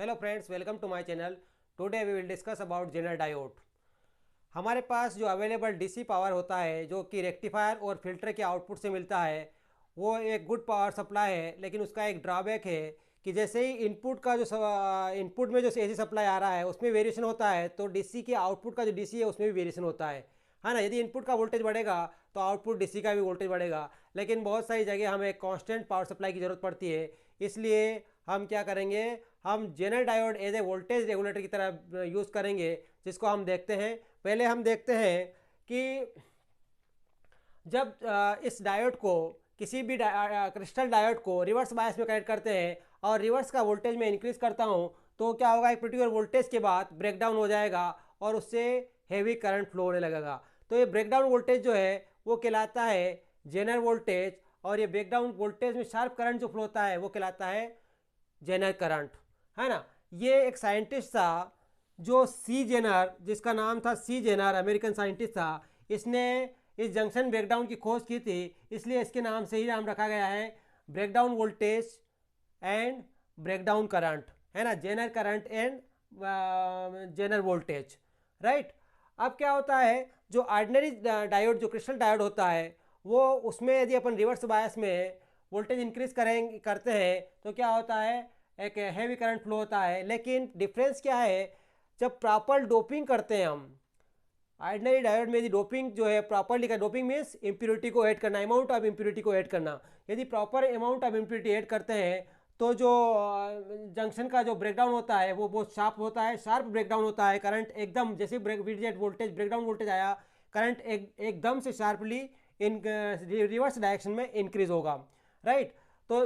Hello friends, welcome to my channel. Today we will discuss about Zener diode. हमारे पास जो available DC power होता है जो कि रेक्टिफायर और फिल्टर के आउटपुट से मिलता है वो एक गुड पावर सप्लाई है, लेकिन उसका एक ड्रॉबैक है कि जैसे ही इनपुट का जो इनपुट में जो एसी सप्लाई आ रहा है उसमें वेरिएशन होता है, तो डीसी के आउटपुट का जो डीसी है उसमें भी वेरिएशन होता है ना। यदि इनपुट का वोल्टेज बढ़ेगा तो आउटपुट डीसी का भी वोल्टेज बढ़ेगा, लेकिन बहुत सारी जगह हमें कांस्टेंट पावर सप्लाई की ज़रूरत पड़ती है। इसलिए हम क्या करेंगे, हम Zener diode as a voltage regulator की तरह यूज़ करेंगे, जिसको हम देखते हैं। पहले हम देखते हैं कि जब इस डायोड को किसी भी क्रिस्टल डायोड को रिवर्स बायस में कनेक्ट करते हैं और रिवर्स का वोल्टेज में इंक्रीज करता हूं, तो क्या होगा, एक पर्टिकुलर वोल्टेज के बाद ब्रेकडाउन हो जाएगा और उससे हेवी करंट फ्लो होने लगेगा। तो ये ब्रेकडाउन वोल्टेज जो है वो कहलाता है जेनर वोल्टेज, और ये ब्रेकडाउन वोल्टेज में शार्प करंट जो फ्लो होता है वो कहलाता है जेनर करंट, है ना। ये एक साइंटिस्ट था जो सी जेनर, जिसका नाम था सी जेनर, अमेरिकन साइंटिस्ट था। इसने इस जंक्शन ब्रेकडाउन की खोज की थी, इसलिए इसके नाम से ही नाम रखा गया है breakdown voltage and breakdown current, है ना, Zener current and Zener voltage, right. अब क्या होता है, जो ऑर्डिनरी डायोड, जो क्रिस्टल डायोड होता है, वो उसमें यदि अपन रिवर्स बायस में वोल्टेज इंक्रीज करते हैं तो क्या होता है, एक हैवी करंट फ्लो होता है। लेकिन डिफरेंस क्या है, जब प्रॉपर डोपिंग करते हैं हम ऑर्डिनरी डायोड में, यदि डोपिंग जो है प्रॉपरली का, डोपिंग मीन्स इम्प्योरिटी को ऐड करना, अमाउंट ऑफ इम्प्योरिटी को ऐड करना, यदि proper amount of impurity add करते हैं तो जो जंक्शन का जो ब्रेकडाउन होता है वो बहुत शार्प होता है, शार्प ब्रेकडाउन होता है। करंट एकदम जैसे वीजेट वोल्टेज ब्रेकडाउन वोल्टेज आया, करंट एकदम से शार्पली इन रिवर्स डायरेक्शन में इंक्रीज होगा, राइट। तो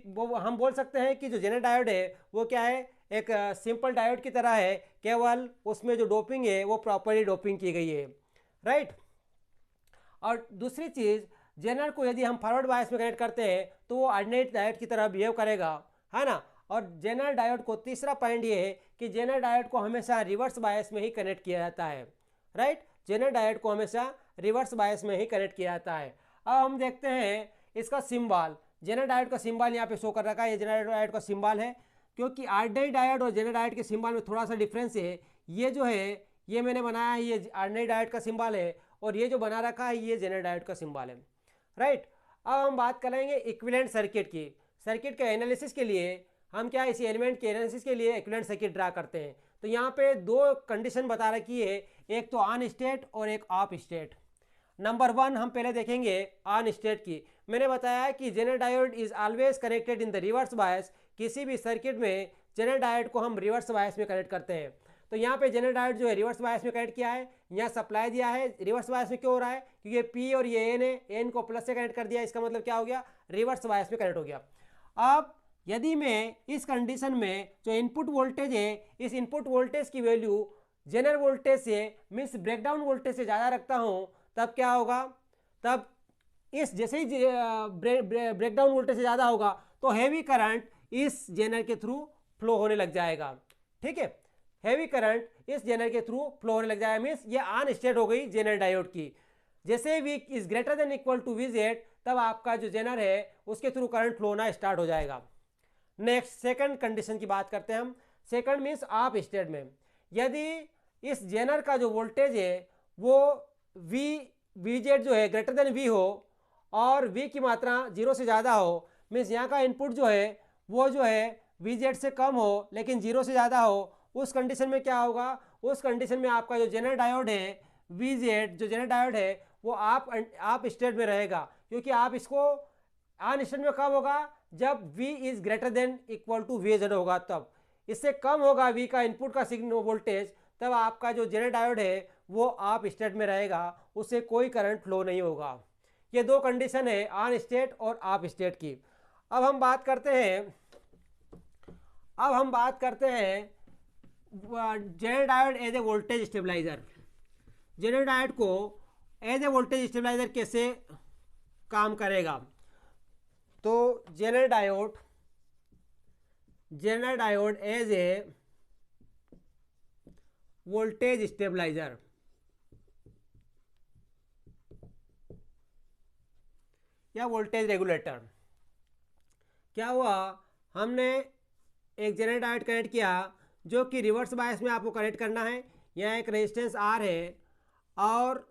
वो हम बोल सकते हैं कि जो जेनर डायोड है वो क्या है, एक सिंपल डायोड की तरह है, केवल उसमें जो डोपिंग है वो प्रॉपरली डोपिंग की गई है, राइट। और दूसरी चीज़, जेनर को यदि हम फॉरवर्ड बायस में कनेक्ट करते हैं तो वो ऑर्डिनरी डायोड की तरह बिहेव करेगा, है ना। और जेनर डायोड को तीसरा पॉइंट ये है कि जेनर डायोड को हमेशा रिवर्स बायस में ही कनेक्ट किया जाता है, राइट। जेनर डायोड को हमेशा रिवर्स बायस में ही कनेक्ट किया जाता है। अब हम देखते हैं इसका सिंबल, जेनर डायोड का सिंबल यहाँ पे शो कर रखा है, ये जेनर डायोड का सिंबल है। क्योंकि ऑर्डिनरी डायोड और जेनर डायोड के सिंबल में थोड़ा सा डिफरेंस है। ये जो है ये मैंने बनाया है, ये ऑर्डिनरी डायोड का सिंबल है, और ये जो बना रखा है ये जेनर डायोड का सिंबल है, राइट। अब हम बात करेंगे इक्विवेलेंट सर्किट की। सर्किट के एनालिसिस के लिए हम क्या, इसी एलिमेंट के एनालिसिस के लिए इक्विवेलेंट सर्किट ड्रा करते हैं। तो यहाँ पे दो कंडीशन बता रखी है, एक तो ऑन स्टेट और एक ऑफ स्टेट। नंबर वन हम पहले देखेंगे ऑन स्टेट की। मैंने बताया कि Zener diode is always connected in the reverse bias. किसी भी सर्किट में जेनर डायोड को हम रिवर्स बायस में कनेक्ट करते हैं। तो यहाँ पे जेनर डायोड जो है रिवर्स बायस में कनेक्ट किया है, यहाँ सप्लाई दिया है। रिवर्स बायस में क्यों हो रहा है, क्योंकि पी और ये एन है, एन को प्लस से कनेक्ट कर दिया, इसका मतलब क्या हो गया, रिवर्स बायस में कनेक्ट हो गया। अब यदि मैं इस कंडीशन में जो इनपुट वोल्टेज है, इस इनपुट वोल्टेज की वैल्यू जेनर वोल्टेज से मीन्स ब्रेकडाउन वोल्टेज से ज़्यादा रखता हूँ, तब क्या होगा, तब इस जैसे ही ब्रेकडाउन वोल्टेज से ज़्यादा होगा तो हैवी करंट इस जेनर के थ्रू फ्लो होने लग जाएगा, ठीक है। हैवी करंट इस जेनर के थ्रू फ्लो होने लग जाएगा, मीन्स ये ऑन स्टेट हो गई जेनर डायोड की। जैसे V is greater than equal to VZ, तब आपका जो जेनर है उसके थ्रू करंट फ्लो होना स्टार्ट हो जाएगा। नेक्स्ट सेकंड कंडीशन की बात करते हैं हम। सेकंड मीन्स ऑफ स्टेट में, यदि इस जेनर का जो वोल्टेज है वो वी जेड जो है ग्रेटर देन वी हो और वी की मात्रा जीरो से ज़्यादा हो, मीन्स यहाँ का इनपुट जो है वो जो है वी जेड से कम हो लेकिन जीरो से ज़्यादा हो, उस कंडीशन में क्या होगा, उस कंडीशन में आपका जो जेनर डायोड है वी जेड, जो जेनर डायोड है वो आप स्टेट में रहेगा। क्योंकि आप इसको ऑन स्टेट में कब होगा, जब v is greater than equal to V Z होगा, तब इससे कम होगा v का इनपुट का सिग्नल वोल्टेज, तब आपका जो जेनर डायोड है वो ऑफ स्टेट में रहेगा, उससे कोई करंट फ्लो नहीं होगा। ये दो कंडीशन है ऑन स्टेट और ऑफ स्टेट की। अब हम बात करते हैं Zener diode as a voltage stabiliser. Zener diode को एज ए वोल्टेज स्टेबलाइजर कैसे काम करेगा, तो Zener diode as a voltage stabiliser या वोल्टेज रेगुलेटर, क्या हुआ, हमने एक जेनर डायोड कनेक्ट किया जो कि रिवर्स बायस में आपको कनेक्ट करना है। यहाँ एक रेजिस्टेंस R है और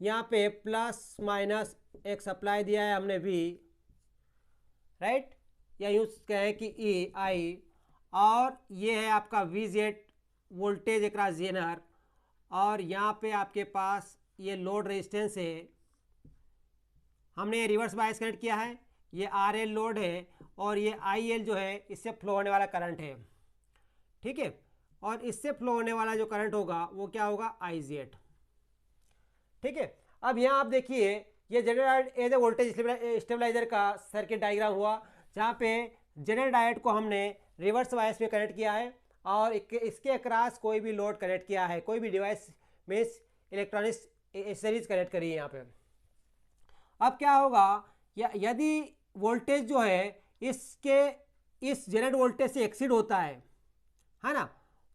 यहाँ पे प्लस माइनस एक सप्लाई दिया है हमने V, राइट, या यूँ कहें कि E I, और ये है आपका VZ वोल्टेज एक जेनर, और यहाँ पे आपके पास ये लोड रेजिस्टेंस है, हमने ये रिवर्स बायस कनेक्ट किया है, ये RL लोड है और ये IL जो है इससे फ्लो होने वाला करंट है, ठीक है। और इससे फ्लो होने वाला जो करंट होगा वो क्या होगा, IZ, ठीक है। अब यहाँ आप देखिए ये general as a voltage stabiliser का सर्किट डायग्राम हुआ, जहाँ पे जनरल डायोड को हमने रिवर्स बायस में कनेक्ट किया है और इसके अक्रॉस कोई भी लोड कनेक्ट किया है, कोई भी डिवाइस में इलेक्ट्रॉनिक्स एसेसरीज कनेक्ट करी है यहाँ पे। अब क्या होगा, यदि वोल्टेज जो है इसके इस जनरेट वोल्टेज से एक्सीड होता है ना,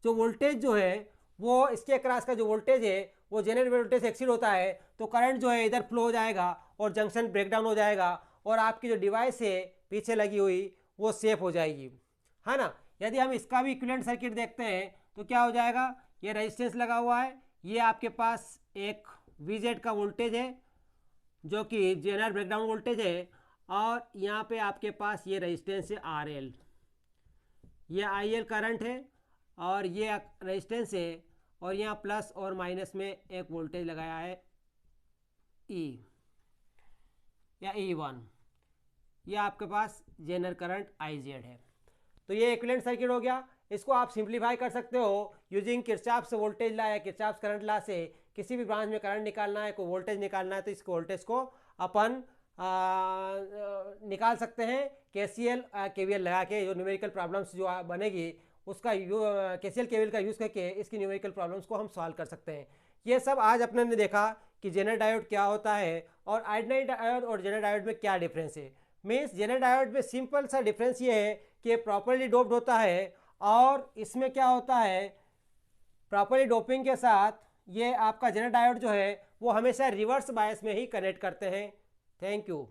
जो वोल्टेज जो है वो इसके अक्रॉस का जो वोल्टेज है वो जनरेट वोल्टेज से एक्सीड होता है, तो करंट जो है इधर फ्लो हो जाएगा और जंक्शन ब्रेकडाउन हो जाएगा और आपकी जो डिवाइस है पीछे लगी हुई वो सेफ हो जाएगी, है ना। यदि हम इसका भी इक्विवेलेंट सर्किट देखते हैं तो क्या हो जाएगा, ये रेजिस्टेंस लगा हुआ है, ये आपके पास एक VZ का वोल्टेज है जो कि जनरल ब्रेकडाउन वोल्टेज है, और यहाँ पे आपके पास ये रेजिस्टेंस है RL, ये IL करंट है और ये रेजिस्टेंस है, और यहाँ प्लस और माइनस में एक वोल्टेज लगाया है E या E1, ये आपके पास जनरल करंट IZ है। तो ये इक्विवेलेंट सर्किट हो गया। इसको आप सिंप्लीफाई कर सकते हो यूजिंग किरचॉफ्स वोल्टेज लॉ या किरचॉफ्स करंट लॉ से। किसी भी ब्रांच में करंट निकालना है, कोई वोल्टेज निकालना है, तो इस वोल्टेज को अपन निकाल सकते हैं KCL KVL लगा के। जो न्यूमेरिकल प्रॉब्लम्स जो बनेगी उसका KCL KVL का यूज़ करके इसकी न्यूमेरिकल प्रॉब्लम्स को हम सॉल्व कर सकते हैं। ये सब आज अपने ने देखा कि जेनर डायोड क्या होता है और आर्डिनरी डायोड और जेनर डायोड में क्या डिफरेंस है। मीन्स जेनर डायोड में सिंपल सा डिफरेंस ये है कि प्रॉपरली डोप्ड होता है, और इसमें क्या होता है, प्रॉपरली डोपिंग के साथ ये आपका जेनर डायोड जो है वो हमेशा रिवर्स बायस में ही कनेक्ट करते हैं। Thank you.